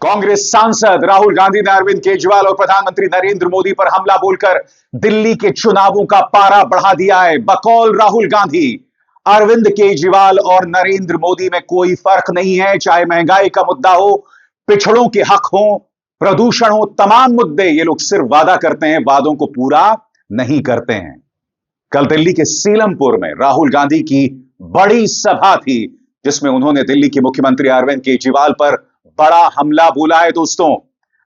कांग्रेस सांसद राहुल गांधी ने अरविंद केजरीवाल और प्रधानमंत्री नरेंद्र मोदी पर हमला बोलकर दिल्ली के चुनावों का पारा बढ़ा दिया है। बकौल राहुल गांधी, अरविंद केजरीवाल और नरेंद्र मोदी में कोई फर्क नहीं है। चाहे महंगाई का मुद्दा हो, पिछड़ों के हक हो, प्रदूषण हो, तमाम मुद्दे ये लोग सिर्फ वादा करते हैं, वादों को पूरा नहीं करते हैं। कल दिल्ली के सीलमपुर में राहुल गांधी की बड़ी सभा थी, जिसमें उन्होंने दिल्ली के मुख्यमंत्री अरविंद केजरीवाल पर बड़ा हमला बोला है। दोस्तों,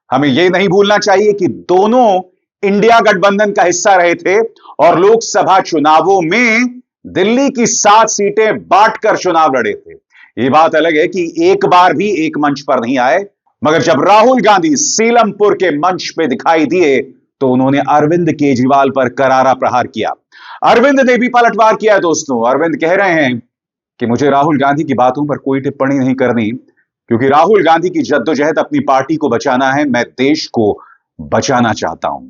हमें यह नहीं भूलना चाहिए कि दोनों इंडिया गठबंधन का हिस्सा रहे थे और लोकसभा चुनावों में दिल्ली की 7 सीटें बांटकर चुनाव लड़े थे। यह बात अलग है कि एक बार भी एक मंच पर नहीं आए, मगर जब राहुल गांधी सीलमपुर के मंच पे दिखाई दिए तो उन्होंने अरविंद केजरीवाल पर करारा प्रहार किया। अरविंद ने भी पलटवार किया। दोस्तों, अरविंद कह रहे हैं कि मुझे राहुल गांधी की बातों पर कोई टिप्पणी नहीं करनी, क्योंकि राहुल गांधी की जद्दोजहद अपनी पार्टी को बचाना है, मैं देश को बचाना चाहता हूं।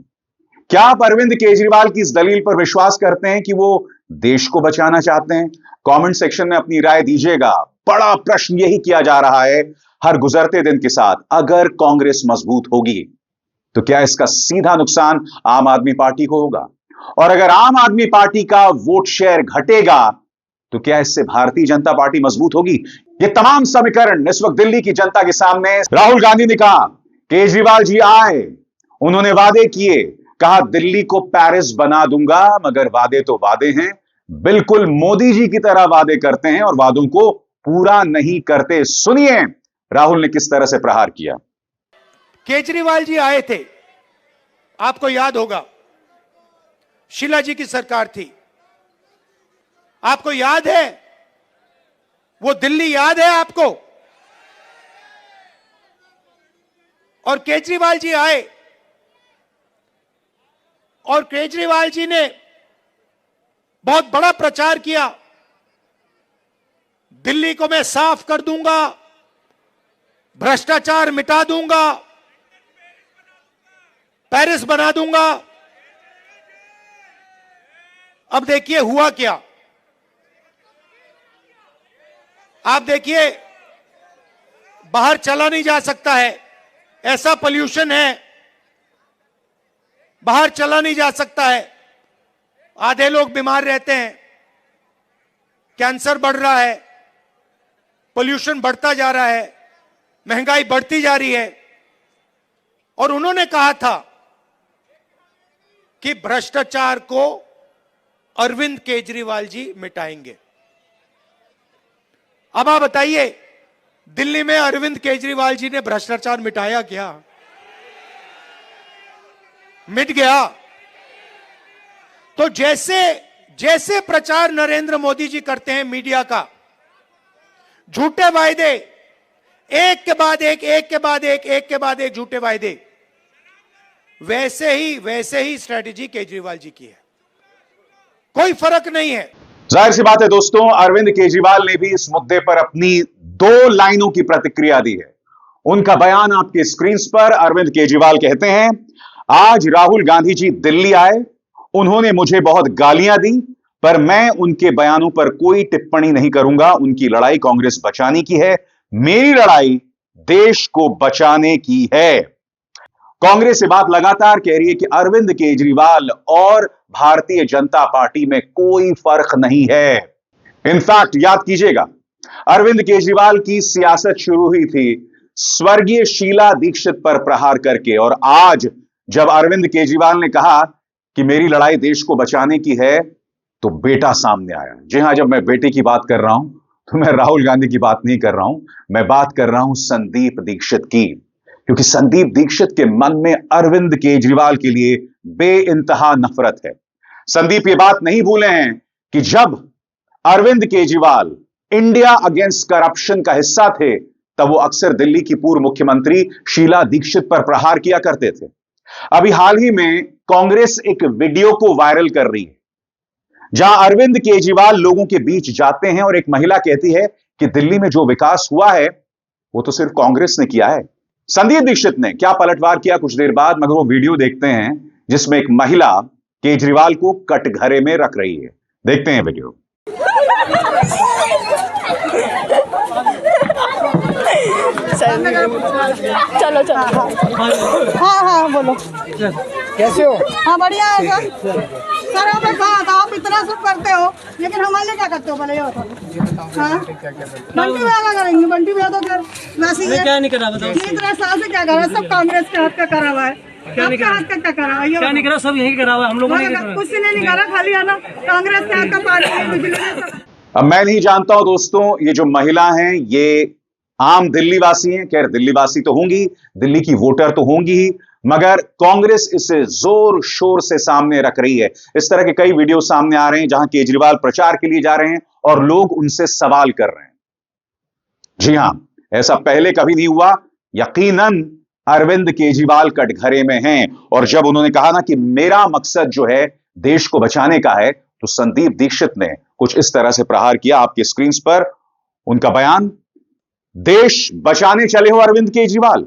क्या आप अरविंद केजरीवाल की इस दलील पर विश्वास करते हैं कि वो देश को बचाना चाहते हैं? कमेंट सेक्शन में अपनी राय दीजिएगा। बड़ा प्रश्न यही किया जा रहा है हर गुजरते दिन के साथ, अगर कांग्रेस मजबूत होगी तो क्या इसका सीधा नुकसान आम आदमी पार्टी को होगा? और अगर आम आदमी पार्टी का वोट शेयर घटेगा तो क्या इससे भारतीय जनता पार्टी मजबूत होगी? ये तमाम समीकरण इस वक्त दिल्ली की जनता के सामने है। राहुल गांधी ने कहा केजरीवाल जी आए, उन्होंने वादे किए, कहा दिल्ली को पेरिस बना दूंगा, मगर वादे तो वादे हैं, बिल्कुल मोदी जी की तरह वादे करते हैं और वादों को पूरा नहीं करते। सुनिए राहुल ने किस तरह से प्रहार किया। केजरीवाल जी आए थे, आपको याद होगा, शीला जी की सरकार थी, आपको याद है? वो दिल्ली याद है आपको? और केजरीवाल जी आए और केजरीवाल जी ने बहुत बड़ा प्रचार किया, दिल्ली को मैं साफ कर दूंगा, भ्रष्टाचार मिटा दूंगा, पेरिस बना दूंगा। अब देखिए हुआ क्या। आप देखिए, बाहर चला नहीं जा सकता है, ऐसा पोल्यूशन है, बाहर चला नहीं जा सकता है, आधे लोग बीमार रहते हैं, कैंसर बढ़ रहा है, पोल्यूशन बढ़ता जा रहा है, महंगाई बढ़ती जा रही है। और उन्होंने कहा था कि भ्रष्टाचार को अरविंद केजरीवाल जी मिटाएंगे। अब आप बताइए, दिल्ली में अरविंद केजरीवाल जी ने भ्रष्टाचार मिटाया क्या? मिट गया। तो जैसे जैसे प्रचार नरेंद्र मोदी जी करते हैं मीडिया का, झूठे वायदे, एक के बाद एक, एक के बाद एक, एक के बाद एक झूठे वायदे, वैसे ही स्ट्रेटेजी केजरीवाल जी की है, कोई फर्क नहीं है। जाहिर सी बात है दोस्तों, अरविंद केजरीवाल ने भी इस मुद्दे पर अपनी 2 लाइनों की प्रतिक्रिया दी है। उनका बयान आपके स्क्रीन पर। अरविंद केजरीवाल कहते हैं, आज राहुल गांधी जी दिल्ली आए, उन्होंने मुझे बहुत गालियां दी, पर मैं उनके बयानों पर कोई टिप्पणी नहीं करूंगा। उनकी लड़ाई कांग्रेस बचाने की है, मेरी लड़ाई देश को बचाने की है। कांग्रेस ये बात लगातार कह रही है कि अरविंद केजरीवाल और भारतीय जनता पार्टी में कोई फर्क नहीं है। इनफैक्ट याद कीजिएगा, अरविंद केजरीवाल की सियासत शुरू हुई थी स्वर्गीय शीला दीक्षित पर प्रहार करके, और आज जब अरविंद केजरीवाल ने कहा कि मेरी लड़ाई देश को बचाने की है, तो बेटा सामने आया। जी हां, जब मैं बेटे की बात कर रहा हूं तो मैं राहुल गांधी की बात नहीं कर रहा हूं, मैं बात कर रहा हूं संदीप दीक्षित की, क्योंकि संदीप दीक्षित के मन में अरविंद केजरीवाल के लिए बेइंतहा नफरत है। संदीप ये बात नहीं भूले हैं कि जब Arvind Kejriwal India against corruption का हिस्सा थे, तब वो अक्सर दिल्ली की पूर्व मुख्यमंत्री शीला दीक्षित पर प्रहार किया करते थे। अभी हाल ही में कांग्रेस एक वीडियो को वायरल कर रही है, जहां अरविंद केजरीवाल लोगों के बीच जाते हैं और एक महिला कहती है कि दिल्ली में जो विकास हुआ है वो तो सिर्फ कांग्रेस ने किया है। संदीप दीक्षित ने क्या पलटवार किया कुछ देर बाद, मगर वो वीडियो देखते हैं जिसमें एक महिला केजरीवाल को कटघरे में रख रही है। देखते हैं वीडियो। चलो चलो। हाँ हाँ बोलो। कैसे हो? हाँ बढ़िया है सर। सर आप बात आप इतना सब करते हो लेकिन हमारे लिए क्या करते हो पहले ये बताओ। हाँ बंटी भैया क्या करेंगे? बंटी भैया तो फिर वैसे ही क्या नहीं करा बताओ? 3 साल से क्या करा? सब कांग्रेस के हाथ का करा हुआ है। क्या नहीं करा? हाथ का क्या करा हुआ है? क्या नहीं करा? सब यही करा हुआ है, हम लोगों ने क्या करा? कुछ ने नहीं करा, खाली है ना कांग्रेस के हाथ का पानी बिजली। अब मैं नहीं जानता हूं दोस्तों, ये जो महिला हैं ये आम दिल्ली वासी हैं। खैर दिल्ली वासी तो होंगी, दिल्ली की वोटर तो होंगी ही, मगर कांग्रेस इसे जोर शोर से सामने रख रही है। इस तरह के कई वीडियो सामने आ रहे हैं जहां केजरीवाल प्रचार के लिए जा रहे हैं और लोग उनसे सवाल कर रहे हैं। जी हां, ऐसा पहले कभी नहीं हुआ। यकीनन अरविंद केजरीवाल कटघरे में हैं और जब उन्होंने कहा ना कि मेरा मकसद जो है देश को बचाने का है, तो संदीप दीक्षित ने कुछ इस तरह से प्रहार किया आपके स्क्रीन पर। उनका बयान, देश बचाने चले हो अरविंद केजरीवाल?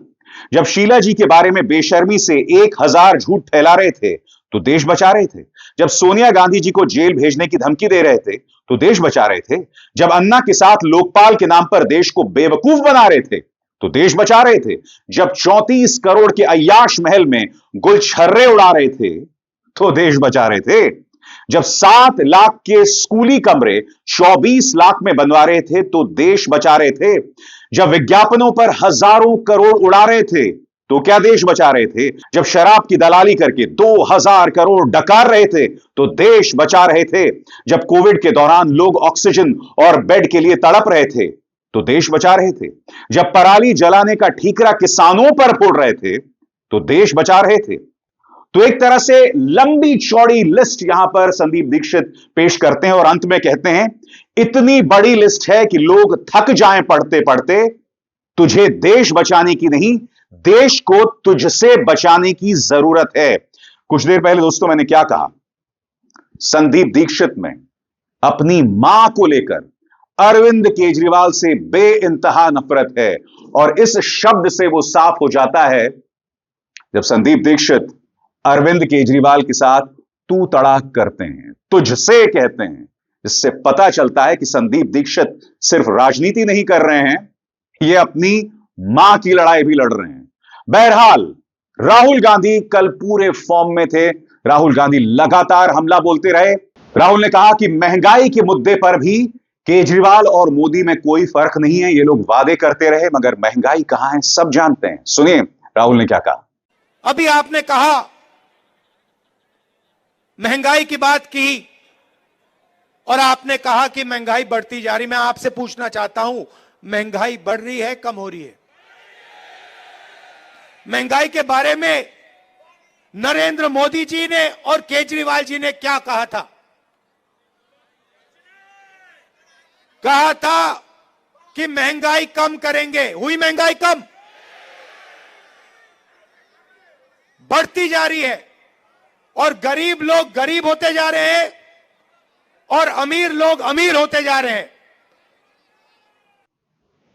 जब शीला जी के बारे में बेशर्मी से 1000 झूठ फैला रहे थे तो देश बचा रहे थे। जब सोनिया गांधी जी को जेल भेजने की धमकी दे रहे थे तो देश बचा रहे थे। जब अन्ना के साथ लोकपाल के नाम पर देश को बेवकूफ बना रहे थे तो देश बचा रहे थे। जब 34 करोड़ के अय्याश महल में गुलछर्रे उड़ा रहे थे तो देश बचा रहे थे। जब 7 लाख के स्कूली कमरे 24 लाख में बनवा रहे थे तो देश बचा रहे थे। जब विज्ञापनों पर हजारों करोड़ उड़ा रहे थे तो क्या देश बचा रहे थे? जब शराब की दलाली करके 2000 करोड़ डकार रहे थे तो देश बचा रहे थे। जब कोविड के दौरान लोग ऑक्सीजन और बेड के लिए तड़प रहे थे तो देश बचा रहे थे। जब पराली जलाने का ठीकरा किसानों पर फोड़ रहे थे तो देश बचा रहे थे। तो एक तरह से लंबी चौड़ी लिस्ट यहां पर संदीप दीक्षित पेश करते हैं और अंत में कहते हैं, इतनी बड़ी लिस्ट है कि लोग थक जाएं पढ़ते पढ़ते। तुझे देश बचाने की नहीं, देश को तुझसे बचाने की जरूरत है। कुछ देर पहले दोस्तों मैंने क्या कहा? संदीप दीक्षित में अपनी मां को लेकर अरविंद केजरीवाल से बेइंतहा नफरत है और इस शब्द से वो साफ हो जाता है जब संदीप दीक्षित अरविंद केजरीवाल के साथ तू तड़ाक करते हैं, तुझसे कहते हैं। इससे पता चलता है कि संदीप दीक्षित सिर्फ राजनीति नहीं कर रहे हैं, ये अपनी मां की लड़ाई भी लड़ रहे हैं। बहरहाल राहुल गांधी कल पूरे फॉर्म में थे। राहुल गांधी लगातार हमला बोलते रहे। राहुल ने कहा कि महंगाई के मुद्दे पर भी केजरीवाल और मोदी में कोई फर्क नहीं है। ये लोग वादे करते रहे मगर महंगाई कहां है सब जानते हैं। सुनिए राहुल ने क्या कहा। अभी आपने कहा, महंगाई की बात की और आपने कहा कि महंगाई बढ़ती जा रही। मैं आपसे पूछना चाहता हूं, महंगाई बढ़ रही है कम हो रही है? महंगाई के बारे में नरेंद्र मोदी जी ने और केजरीवाल जी ने क्या कहा था? कहा था कि महंगाई कम करेंगे। हुई महंगाई कम? बढ़ती जा रही है और गरीब लोग गरीब होते जा रहे हैं और अमीर लोग अमीर होते जा रहे हैं।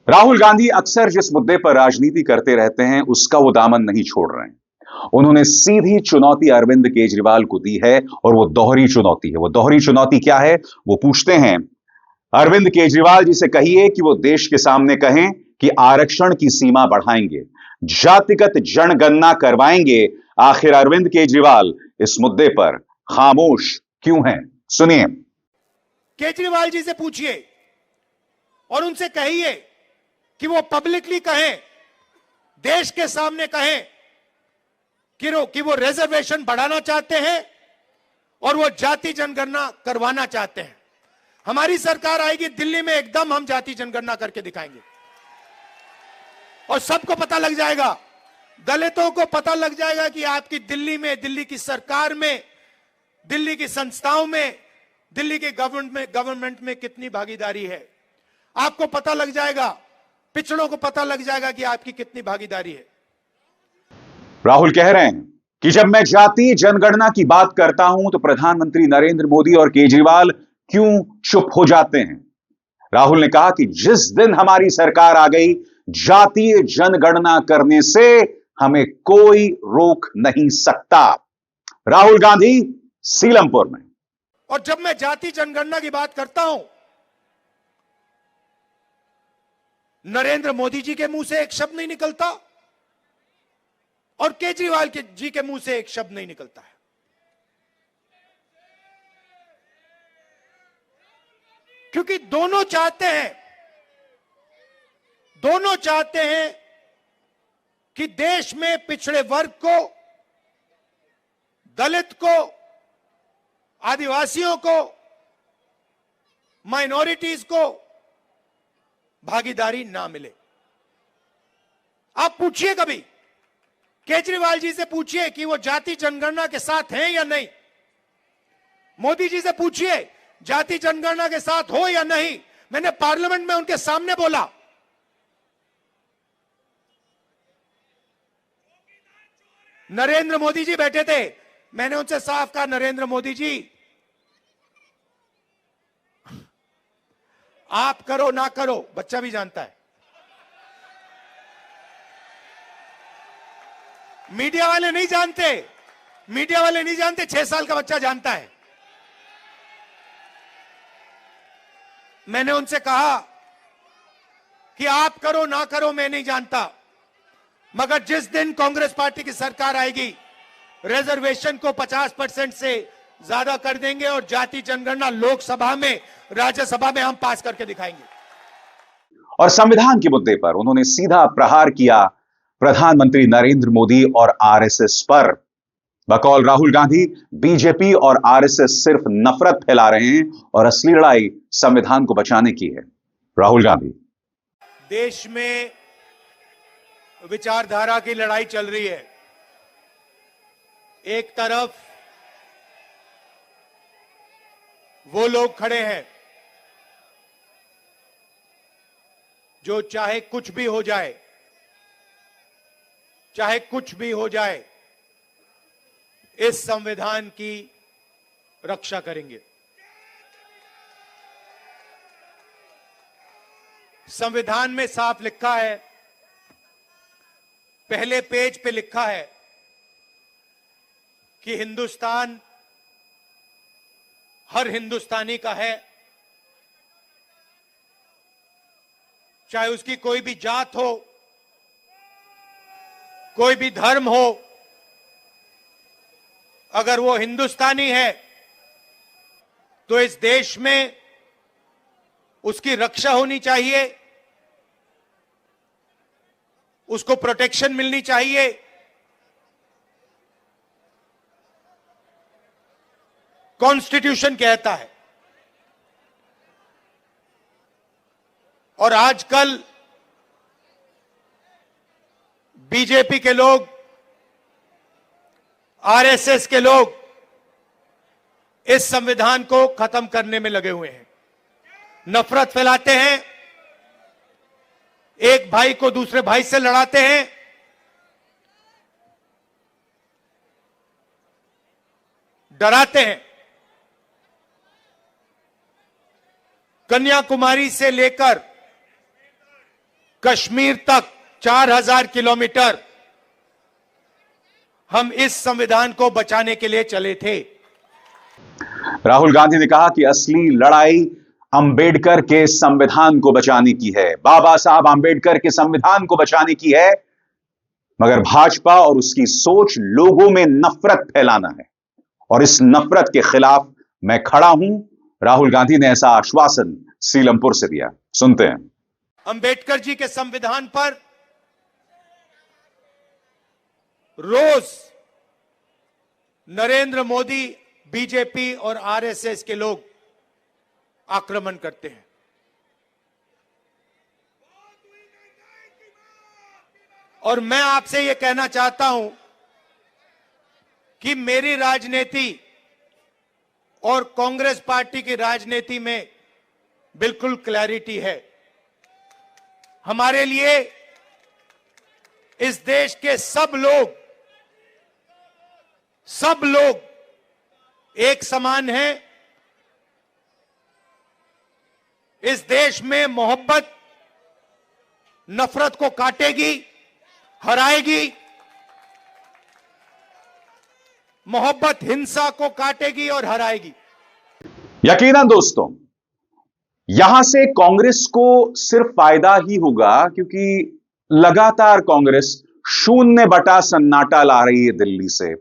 राहुल गांधी अक्सर जिस मुद्दे पर राजनीति करते रहते हैं उसका वो दामन नहीं छोड़ रहे हैं। उन्होंने सीधी चुनौती अरविंद केजरीवाल को दी है और वो दोहरी चुनौती है। वो दोहरी चुनौती क्या है? वो पूछते हैं, अरविंद केजरीवाल जी से कहिए कि वो देश के सामने कहें कि आरक्षण की सीमा बढ़ाएंगे, जातिगत जनगणना करवाएंगे। आखिर अरविंद केजरीवाल इस मुद्दे पर खामोश क्यों हैं? सुनिए। केजरीवाल जी से पूछिए और उनसे कहिए कि वो पब्लिकली कहें, देश के सामने कहें कि वो रिजर्वेशन बढ़ाना चाहते हैं और वो जाति जनगणना करवाना चाहते हैं। हमारी सरकार आएगी दिल्ली में, एकदम हम जाति जनगणना करके दिखाएंगे और सबको पता लग जाएगा, दलितों को पता लग जाएगा कि आपकी दिल्ली में, दिल्ली की सरकार में, दिल्ली की संस्थाओं में, दिल्ली के गवर्नमेंट में कितनी भागीदारी है। आपको पता लग जाएगा, पिछड़ों को पता लग जाएगा कि आपकी कितनी भागीदारी है। राहुल कह रहे हैं कि जब मैं जातीय जनगणना की बात करता हूं तो प्रधानमंत्री नरेंद्र मोदी और केजरीवाल क्यों चुप हो जाते हैं। राहुल ने कहा कि जिस दिन हमारी सरकार आ गई, जातीय जनगणना करने से हमें कोई रोक नहीं सकता। राहुल गांधी सीलमपुर में। और जब मैं जाति जनगणना की बात करता हूं नरेंद्र मोदी जी के मुंह से एक शब्द नहीं निकलता और केजरीवाल जी के मुंह से एक शब्द नहीं निकलता है। क्योंकि दोनों चाहते हैं कि देश में पिछड़े वर्ग को, दलित को, आदिवासियों को, माइनॉरिटीज को भागीदारी ना मिले। आप पूछिए, कभी केजरीवाल जी से पूछिए कि वो जाति जनगणना के साथ हैं या नहीं। मोदी जी से पूछिए जाति जनगणना के साथ हो या नहीं। मैंने पार्लियामेंट में उनके सामने बोला, नरेंद्र मोदी जी बैठे थे, मैंने उनसे साफ कहा, नरेंद्र मोदी जी आप करो ना करो, बच्चा भी जानता है। मीडिया वाले नहीं जानते, 6 साल का बच्चा जानता है। मैंने उनसे कहा कि आप करो ना करो मैं नहीं जानता, मगर जिस दिन कांग्रेस पार्टी की सरकार आएगी, रिजर्वेशन को 50% से ज्यादा कर देंगे और जाति जनगणना लोकसभा में, राज्यसभा में हम पास करके दिखाएंगे। और संविधान के मुद्दे पर उन्होंने सीधा प्रहार किया प्रधानमंत्री नरेंद्र मोदी और आरएसएस पर। बकौल राहुल गांधी, बीजेपी और आरएसएस सिर्फ नफरत फैला रहे हैं और असली लड़ाई संविधान को बचाने की है। राहुल गांधी, देश में विचारधारा की लड़ाई चल रही है। एक तरफ वो लोग खड़े हैं जो चाहे कुछ भी हो जाए, इस संविधान की रक्षा करेंगे। संविधान में साफ लिखा है, पहले पेज पे लिखा है कि हिंदुस्तान हर हिंदुस्तानी का है, चाहे उसकी कोई भी जात हो, कोई भी धर्म हो, अगर वो हिंदुस्तानी है तो इस देश में उसकी रक्षा होनी चाहिए, उसको प्रोटेक्शन मिलनी चाहिए। कॉन्स्टिट्यूशन कहता है। और आजकल बीजेपी के लोग, आरएसएस के लोग इस संविधान को खत्म करने में लगे हुए हैं, नफरत फैलाते हैं, एक भाई को दूसरे भाई से लड़ाते हैं। डराते हैं। कन्याकुमारी से लेकर कश्मीर तक 4000 किलोमीटर हम इस संविधान को बचाने के लिए चले थे। राहुल गांधी ने कहा कि असली लड़ाई अंबेडकर के संविधान को बचाने की है, बाबा साहब अंबेडकर के संविधान को बचाने की है, मगर भाजपा और उसकी सोच लोगों में नफरत फैलाना है और इस नफरत के खिलाफ मैं खड़ा हूं। राहुल गांधी ने ऐसा आश्वासन सीलमपुर से दिया। सुनते हैं। अंबेडकर जी के संविधान पर रोज नरेंद्र मोदी, बीजेपी और आरएसएस के लोग आक्रमण करते हैं। और मैं आपसे यह कहना चाहता हूं कि मेरी राजनीति और कांग्रेस पार्टी की राजनीति में बिल्कुल क्लैरिटी है। हमारे लिए इस देश के सब लोग एक समान हैं। इस देश में मोहब्बत नफरत को काटेगी, हराएगी। मोहब्बत हिंसा को काटेगी और हराएगी। यकीनन दोस्तों, यहां से कांग्रेस को सिर्फ फायदा ही होगा, क्योंकि लगातार कांग्रेस 0 सन्नाटा ला रही है दिल्ली से।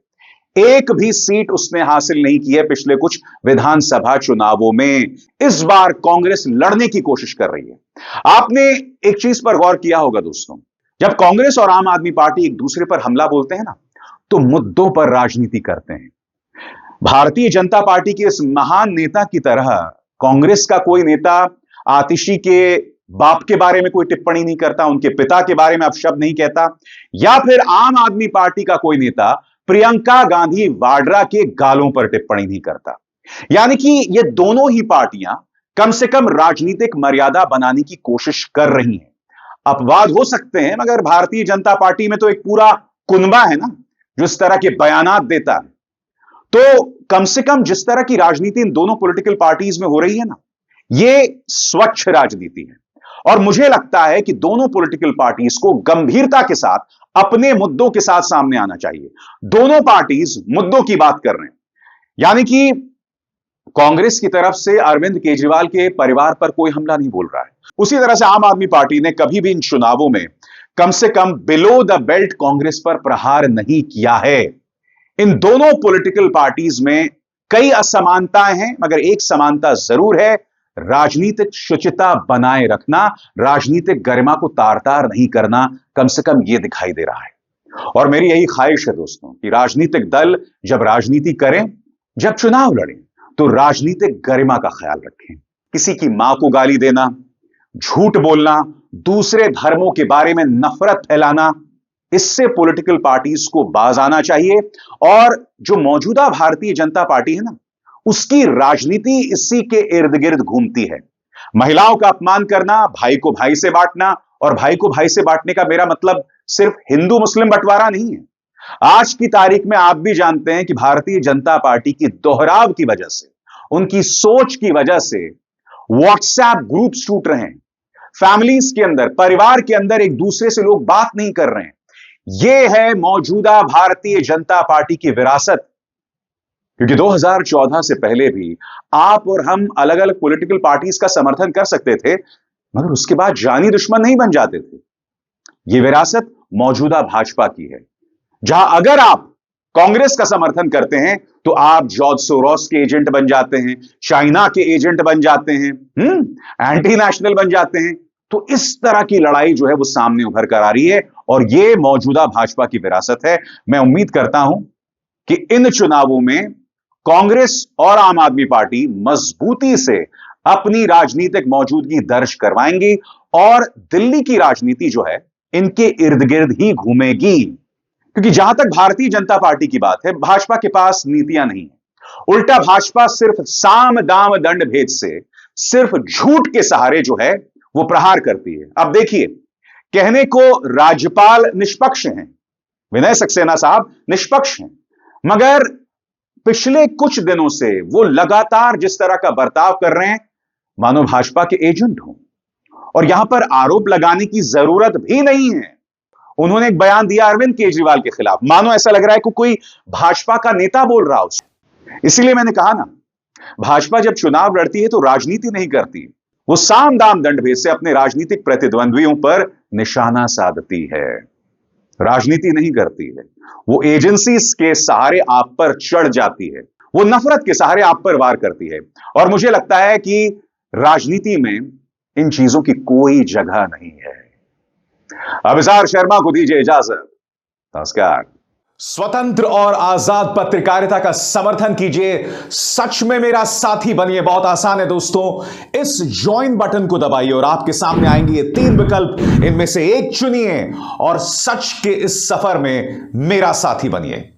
एक भी सीट उसने हासिल नहीं की है पिछले कुछ विधानसभा चुनावों में। इस बार कांग्रेस लड़ने की कोशिश कर रही है। आपने एक चीज पर गौर किया होगा दोस्तों, जब कांग्रेस और आम आदमी पार्टी एक दूसरे पर हमला बोलते हैं ना, तो मुद्दों पर राजनीति करते हैं। भारतीय जनता पार्टी के इस महान नेता की तरह कांग्रेस का कोई नेता आतिशी के बाप के बारे में कोई टिप्पणी नहीं करता, उनके पिता के बारे में अपशब्द नहीं कहता, या फिर आम आदमी पार्टी का कोई नेता प्रियंका गांधी वाड्रा के गालों पर टिप्पणी नहीं करता। यानी कि ये दोनों ही पार्टियां कम से कम राजनीतिक मर्यादा बनाने की कोशिश कर रही हैं। अपवाद हो सकते हैं, मगर भारतीय जनता पार्टी में तो एक पूरा कुनबा है ना जो इस तरह के बयानात देता है। तो कम से कम जिस तरह की राजनीति इन दोनों पॉलिटिकल पार्टीज में हो रही है ना, ये स्वच्छ राजनीति है। और मुझे लगता है कि दोनों पॉलिटिकल पार्टीज को गंभीरता के साथ अपने मुद्दों के साथ सामने आना चाहिए। दोनों पार्टीज मुद्दों की बात कर रहे हैं। यानी कि कांग्रेस की तरफ से अरविंद केजरीवाल के परिवार पर कोई हमला नहीं बोल रहा है, उसी तरह से आम आदमी पार्टी ने कभी भी इन चुनावों में कम से कम बिलो द बेल्ट कांग्रेस पर प्रहार नहीं किया है। इन दोनों पॉलिटिकल पार्टीज में कई असमानताएं हैं, मगर एक समानता जरूर है, राजनीतिक शुचिता बनाए रखना, राजनीतिक गरिमा को तार-तार नहीं करना, कम से कम यह दिखाई दे रहा है। और मेरी यही ख्वाहिश है दोस्तों कि राजनीतिक दल जब राजनीति करें, जब चुनाव लड़ें, तो राजनीतिक गरिमा का ख्याल रखें। किसी की मां को गाली देना, झूठ बोलना, दूसरे धर्मों के बारे में नफरत फैलाना, इससे पॉलिटिकल पार्टीज को बाज आना चाहिए। और जो मौजूदा भारतीय जनता पार्टी है ना, उसकी राजनीति इसी के इर्द गिर्द घूमती है। महिलाओं का अपमान करना, भाई को भाई से बांटना, और भाई को भाई से बांटने का मेरा मतलब सिर्फ हिंदू मुस्लिम बंटवारा नहीं है। आज की तारीख में आप भी जानते हैं कि भारतीय जनता पार्टी की दोहराव की वजह से, उनकी सोच की वजह से व्हाट्सएप ग्रुप्स टूट रहे हैं। फैमिलीज के अंदर, परिवार के अंदर एक दूसरे से लोग बात नहीं कर रहे हैं। यह है मौजूदा भारतीय जनता पार्टी की विरासत। क्योंकि 2014 से पहले भी आप और हम अलग अलग पॉलिटिकल पार्टीज का समर्थन कर सकते थे, मगर उसके बाद जानी दुश्मन नहीं बन जाते थे। यह विरासत मौजूदा भाजपा की है, जहां अगर आप कांग्रेस का समर्थन करते हैं तो आप जॉर्ज सोरोस के एजेंट बन जाते हैं, चाइना के एजेंट बन जाते हैं, एंटी नेशनल बन जाते हैं। तो इस तरह की लड़ाई जो है वो सामने उभर कर आ रही है, और यह मौजूदा भाजपा की विरासत है। मैं उम्मीद करता हूं कि इन चुनावों में कांग्रेस और आम आदमी पार्टी मजबूती से अपनी राजनीतिक मौजूदगी दर्ज करवाएंगी, और दिल्ली की राजनीति जो है इनके इर्द गिर्द ही घूमेगी। क्योंकि जहां तक भारतीय जनता पार्टी की बात है, भाजपा के पास नीतियां नहीं है। उल्टा भाजपा सिर्फ साम दाम दंड भेद से, सिर्फ झूठ के सहारे जो है वो प्रहार करती है। अब देखिए, कहने को राज्यपाल निष्पक्ष हैं, विनय सक्सेना साहब निष्पक्ष हैं, मगर पिछले कुछ दिनों से वो लगातार जिस तरह का बर्ताव कर रहे हैं मानो भाजपा के एजेंट हों। और यहां पर आरोप लगाने की जरूरत भी नहीं है। उन्होंने एक बयान दिया अरविंद केजरीवाल के खिलाफ, मानो ऐसा लग रहा है कि कोई भाजपा का नेता बोल रहा हो। इसीलिए मैंने कहा ना, भाजपा जब चुनाव लड़ती है तो राजनीति नहीं करती, वो साम दाम दंड भेद से अपने राजनीतिक प्रतिद्वंद्वियों पर निशाना साधती है, राजनीति नहीं करती है। वो एजेंसीज के सहारे आप पर चढ़ जाती है, वो नफरत के सहारे आप पर वार करती है। और मुझे लगता है कि राजनीति में इन चीजों की कोई जगह नहीं है। अभिसार शर्मा को दीजिए इजाजत। नमस्कार। स्वतंत्र और आजाद पत्रकारिता का समर्थन कीजिए, सच में मेरा साथी बनिए। बहुत आसान है दोस्तों, इस ज्वाइन बटन को दबाइए और आपके सामने आएंगे ये 3 विकल्प, इनमें से एक चुनिए और सच के इस सफर में मेरा साथी बनिए।